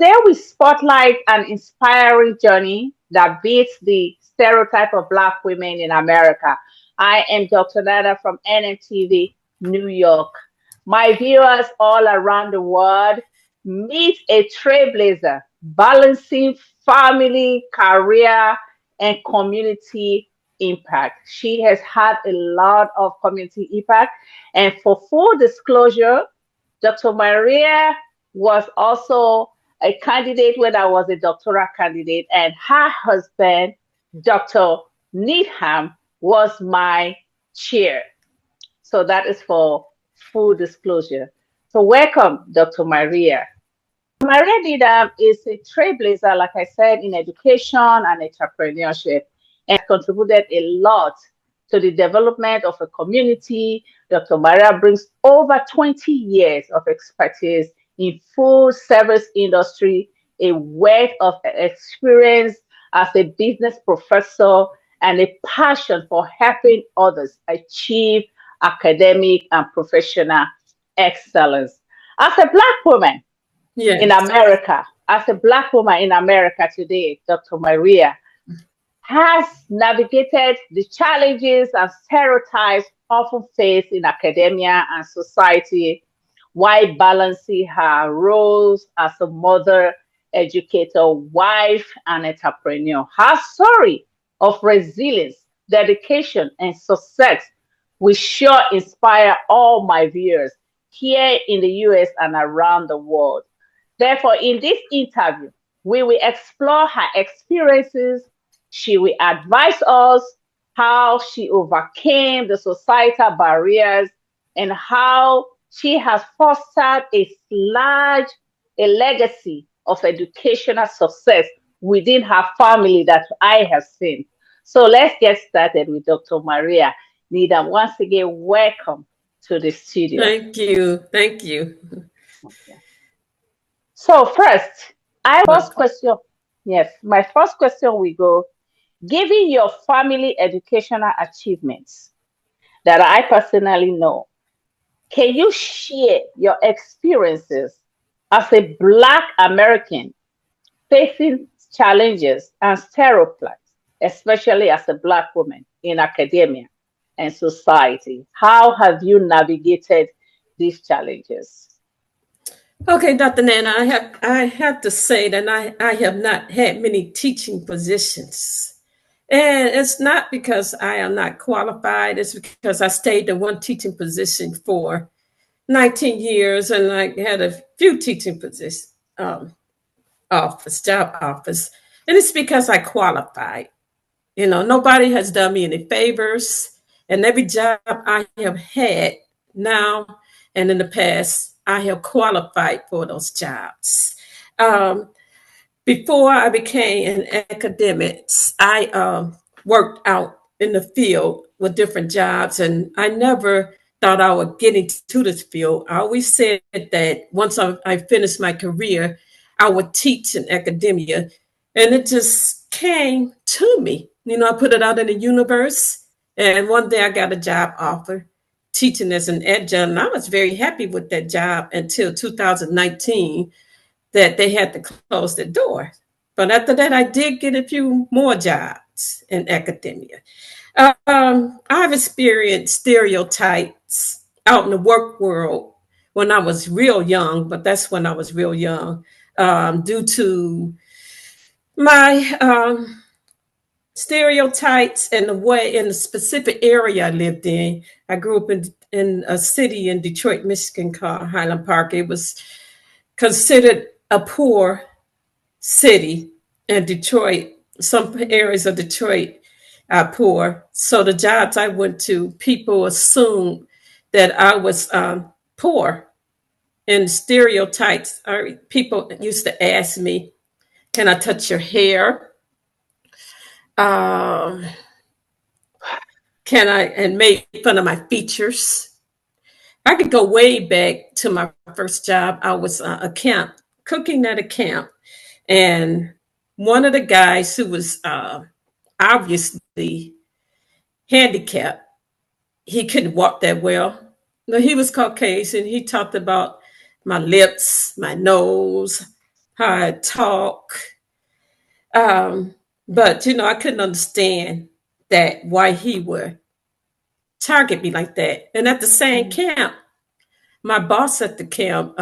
today we spotlight an inspiring journey that beats the stereotype of Black women in America. I am Dr. Nada from NMTV, New York. My viewers all around the world, meet a trailblazer balancing family, career, and community impact. She has had a lot of community impact. And for full disclosure, Dr. Maria was also a candidate when I was a doctoral candidate, and her husband, Dr. Needham, was my chair. So that is for full disclosure. So welcome, Dr. Maria. Maria Needham is a trailblazer, like I said, in education and entrepreneurship, and contributed a lot to the development of a community. Dr. Maria brings over 20 years of expertise in full service industry, a wealth of experience as a business professor, and a passion for helping others achieve academic and professional excellence. As a Black woman in Yes. America, as a Black woman in America today, Dr. Maria has navigated the challenges and stereotypes often faced in academia and society while balancing her roles as a mother, educator, wife, and entrepreneur. Her story of resilience, dedication, and success will sure inspire all my viewers here in the US and around the world. Therefore, in this interview, we will explore her experiences. She will advise us how she overcame the societal barriers and how she has fostered a legacy of educational success within her family that I have seen. So let's get started with Dr. Maria Needham. Once again, welcome to the studio. Thank you. Thank you. Okay. So first, I first Welcome. question, yes, my first question will go, given your family educational achievements that I personally know, can you share your experiences as a Black American facing challenges and stereotypes, especially as a Black woman in academia and society? How have you navigated these challenges? Okay, Dr. Nana, I have to say that I have not had many teaching positions. And it's not because I am not qualified, it's because I stayed in one teaching position for 19 years and I had a few teaching positions, job offers. And it's because I qualified. Nobody has done me any favors. And every job I have had now and in the past, I have qualified for those jobs. Um, Before I became an academics, I worked out in the field with different jobs, and I never thought I would get into this field. I always said that once I finished my career, I would teach in academia, and it just came to me. I put it out in the universe, and one day I got a job offer teaching as an adjunct, and I was very happy with that job until 2019 that they had to close the door. But after that, I did get a few more jobs in academia. I've experienced stereotypes out in the work world when I was real young, but that's when I was real young, due to my stereotypes and the way in the specific area I lived in. I grew up in a city in Detroit, Michigan called Highland Park. It was considered a poor city in Detroit. Some areas of Detroit are poor. So the jobs I went to, people assumed that I was poor. And stereotypes are people used to ask me, "Can I touch your hair? Um, can I?" And made fun of my features. I could go way back to my first job. I was a camp cooking at a camp, and one of the guys who was obviously handicapped, he couldn't walk that well. No, he was Caucasian. He talked about my lips, my nose. how I talk. Um, but I couldn't understand that why he would target me like that. And at the same Mhm. camp, my boss at the camp,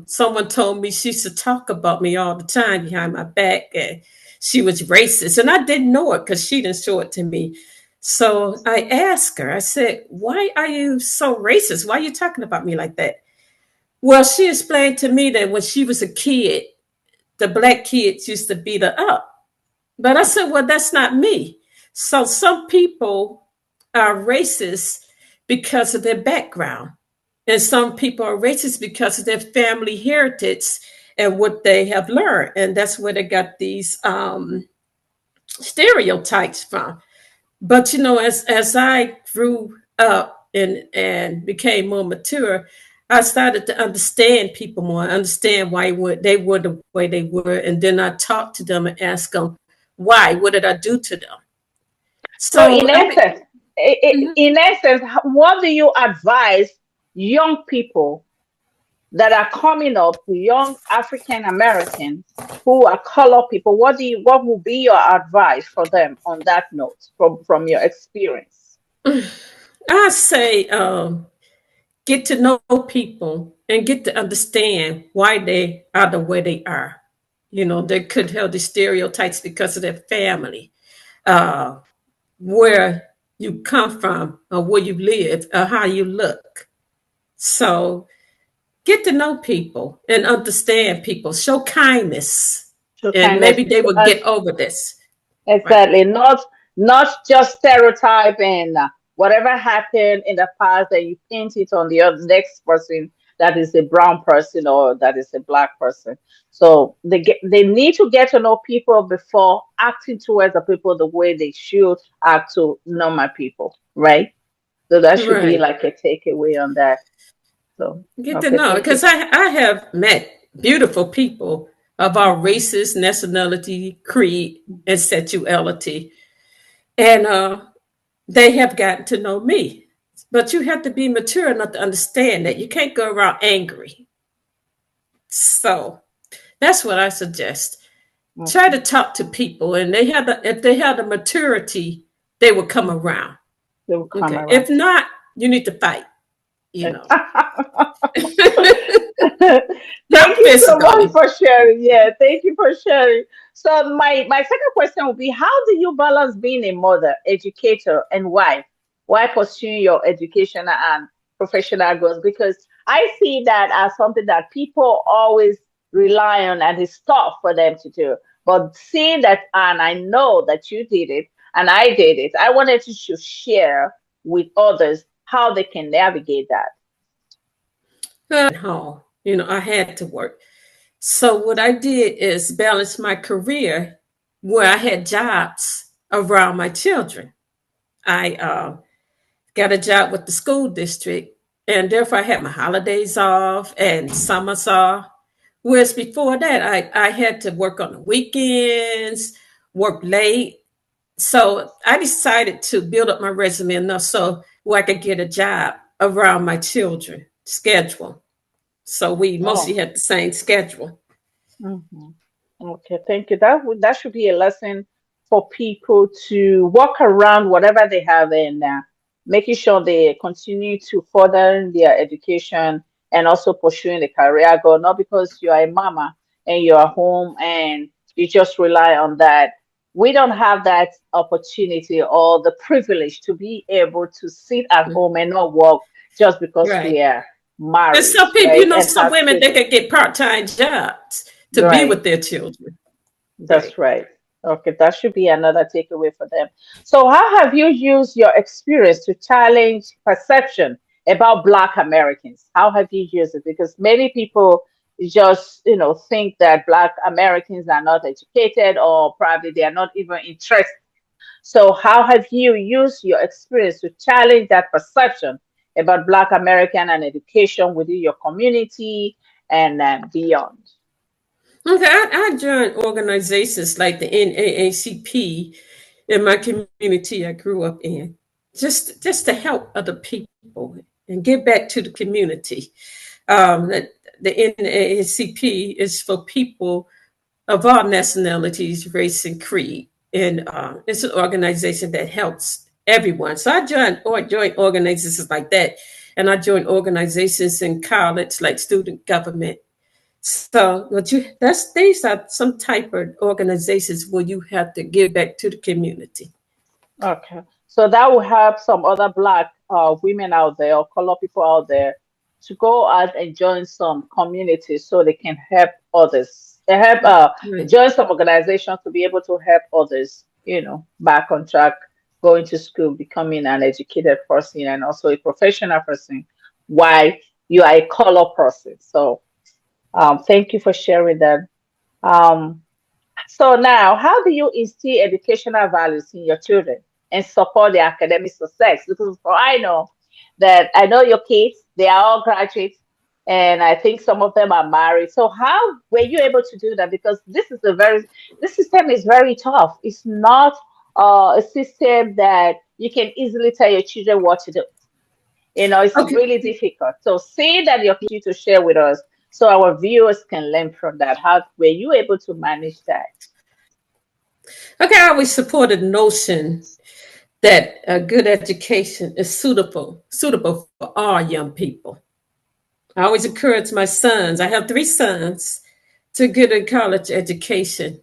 someone told me she used to talk about me all the time behind my back, and she was racist. And I didn't know it because she didn't show it to me. So I asked her, I said, "Why are you so racist? Why are you talking about me like that?" Well, she explained to me that when she was a kid, the black kids used to beat her up. But I said, well, that's not me. So some people are racist because of their background. And some people are racist because of their family heritage and what they have learned. And that's where they got these stereotypes from. But as I grew up and became more mature, I started to understand people more, understand why they were the way they were, and then I talked to them and asked them why. What did I do to them? So So Mhm. in essence, what do you advise young people that are coming up, young African Americans who are color people? What will be your advice for them on that note from your experience? I say get to know people and get to understand why they are the way they are. They could have the stereotypes because of their family, uh, where you come from, or where you live, or how you look. So get to know people and understand people. Show kindness, Show and kindness. maybe they will get over this. Right. Exactly. Not just stereotype and whatever happened in the past that you paint it on the other next person that is a brown person or that is a black person. So they need to get to know people before acting towards the people the way they should act to normal people, right? So that should be Right. like a takeaway on that. So Get to okay, know thank you. because I have met beautiful people of our races, nationality, creed, and sexuality, and they have gotten to know me. But you have to be mature enough to understand that you can't go around angry. So that's what I suggest. Try Okay. to talk to people, and if they have the maturity, they will come Mhm. around. They will come Okay. around. If not, you need to fight. You know, Thank not you so much physically. for sharing. Yeah, thank you for sharing. So my second question would be, how do you balance being a mother, educator, and wife while pursuing your educational and professional goals? Because I see that as something that people always rely on and it's tough for them to do. But seeing that, and I know that you did it and I did it, I wanted to share with others how they can navigate that. Home. I had to work. So what I did is balance my career where I had jobs around my children. I got a job with the school district, and therefore I had my holidays off and summers off. Whereas before that, I had to work on the weekends, work late. So I decided to build up my resume enough so where I could get a job around my children schedule. So we mostly Oh. had the same schedule. Mhm. Okay, thank you. That should be a lesson for people to walk around whatever they have and making sure they continue to further their education and also pursuing the career goal. Not because you are a mama and you are home and you just rely on that. We don't have that opportunity or the privilege to be able to sit at home and not work just because Right. we are And married, some people, right? And some have women, they children. could get part-time jobs to be with Right. their children. Right. That's right. Okay, that should be another takeaway for them. So, how have you used your experience to challenge perception about Black Americans? How have you used it? Because many people just, think that Black Americans are not educated or probably they are not even interested. So, how have you used your experience to challenge that perception about Black American and education within your community and beyond? Okay, I joined organizations like the NAACP in my community I grew up in, just to help other people and give back to the community. The NAACP is for people of all nationalities, race, and creed. And it's an organization that helps everyone. So I joined organizations like that. And I joined organizations in college, like student government. So, these are some type of organizations where you have to give back to the community. Okay. So that will help some other Black women out there or color people out there to go out and join some communities so they can help others. They help Right. join some organizations to be able to help others, back on track, going to school, becoming an educated person and also a professional person while you are a color person. So thank you for sharing that. Um, so now, how do you instill educational values in your children and support their academic success? Because for I know your kids, they are all graduates, and I think some of them are married. So how were you able to do that? Because this system is very tough. It's not a system that you can easily tell your children what to do. It's Okay. really difficult. So say that your kids to share with us so our viewers can learn from that. How were you able to manage that? Okay. I always supported the notion that a good education is suitable for all young people. I always encourage my sons. I have three sons to get a college education,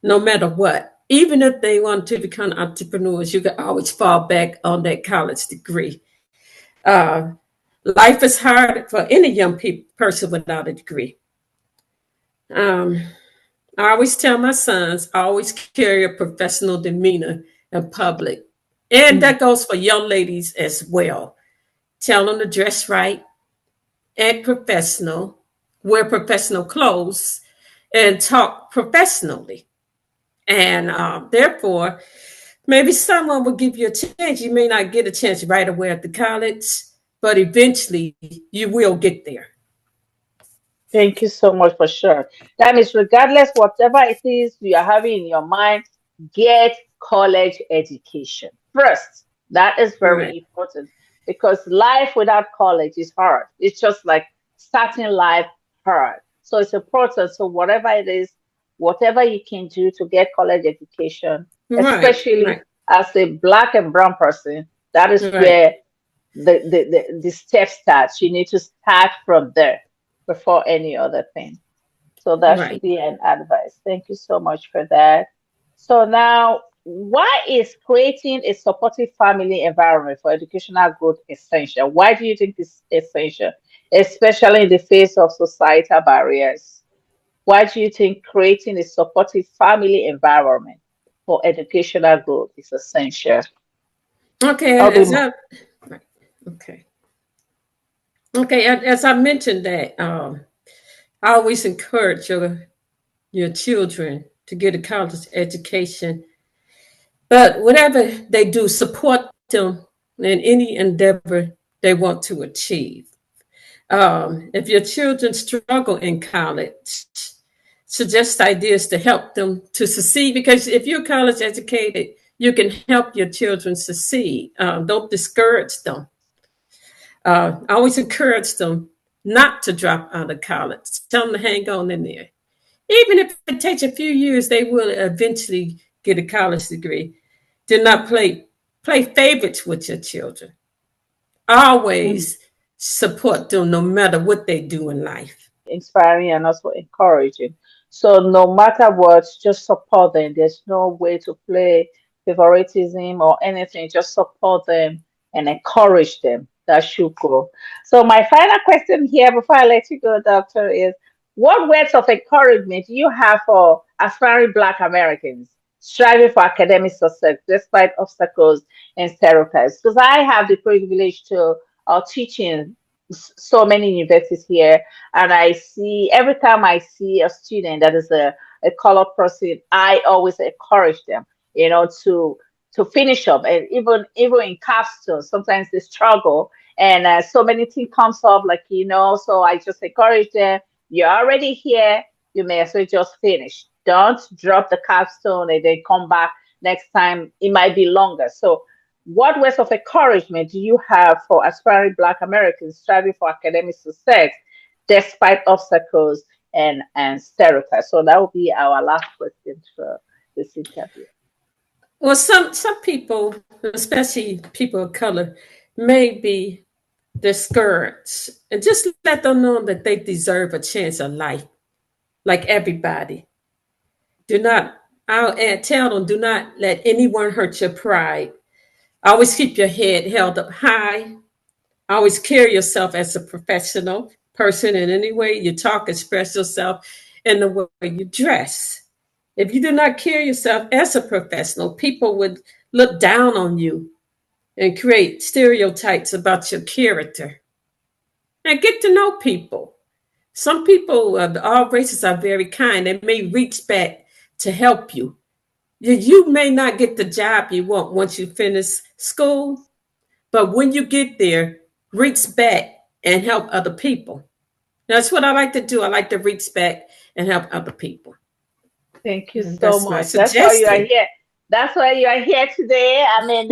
no matter what. Even if they want to become entrepreneurs, you can always fall back on that college degree. Uh, Life is hard for any young person without a degree. Um, I always tell my sons, always carry a professional demeanor in public. And Mm. that goes for young ladies as well. Tell them to dress right, act professional, wear professional clothes, and talk professionally. And therefore, maybe someone will give you a chance. You may not get a chance right away at the college, but eventually you will get there. Thank you so much for sure. That means regardless whatever it is you are having in your mind, get college education first. That is very Right, important because life without college is hard. It's just like starting life hard. So it's important. So whatever it is, whatever you can do to get college education, right, especially right, as a Black and brown person, that is right, where the step starts. You need to start from there before any other thing. So that should right. be an advice. Thank you so much for that. So now, why is creating a supportive family environment for educational growth essential? Why do you think it's essential, especially in the face of societal barriers? Why do you think creating a supportive family environment for educational growth is essential? Okay, I'll be right, okay, okay. As I mentioned that, I always encourage your children to get a college education, but whatever they do, support them in any endeavor they want to achieve. If your children struggle in college, suggest ideas to help them to succeed. Because if you're college educated, you can help your children succeed. Don't discourage them. I always encourage them not to drop out of college. Tell them to hang on in there. Even if it takes a few years, they will eventually get a college degree. Do not play favorites with your children. Always support them no matter what they do in life. inspiring and also encouraging. So no matter what, just support them. There's no way to play favoritism or anything. Just support them and encourage them. That should go. So my final question here before I let you go, Doctor, is what words of encouragement do you have for aspiring Black Americans striving for academic success despite obstacles and stereotypes? Because I have the privilege to teach in so many universities here, and I see every time I see a student that is a colored person, I always encourage them, to finish up. And even in capstone, sometimes they struggle, and so many things comes up, like so I just encourage them. You're already here, you may as well just finish. Don't drop the capstone and then come back next time. It might be longer. So what words of encouragement do you have for aspiring Black Americans striving for academic success despite obstacles and stereotypes. So that will be our last question for this interview. Well, some people, especially people of color, may be discouraged, and just let them know that they deserve a chance of life, like everybody. Do not. I'll tell them, do not let anyone hurt your pride. Always keep your head held up high. Always carry yourself as a professional person in any way you talk, express yourself, in the way you dress. If you do not carry yourself as a professional, people would look down on you and create stereotypes about your character. And get to know people. Some people of all races are very kind. They may reach back to help you. You may not get the job you want once you finish school, but when you get there, reach back and help other people. That's what I like to do. I like to reach back and help other people. Thank you And so that's my much. That's why you are suggestion. here. That's why you are here today. I mean,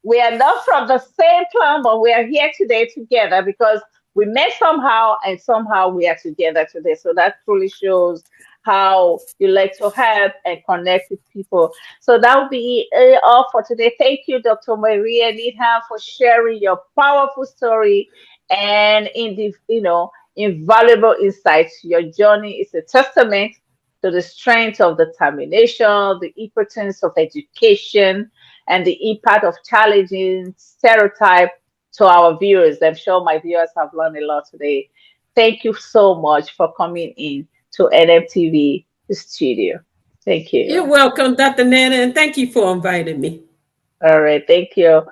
we are not from the same clan, but we are here today together because we met somehow and somehow we are together today. So that truly shows how you like to help and connect with people. So that will be all for today. Thank you, Dr. Maria Needham, for sharing your powerful story and invaluable insights. Your journey is a testament to the strength of determination, the importance of education, and the impact of challenging stereotype to our viewers. I'm sure my viewers have learned a lot today. Thank you so much for coming in to NMTV studio. Thank You're you. welcome, Dr. Nana, and thank you for inviting me. All right. Thank you.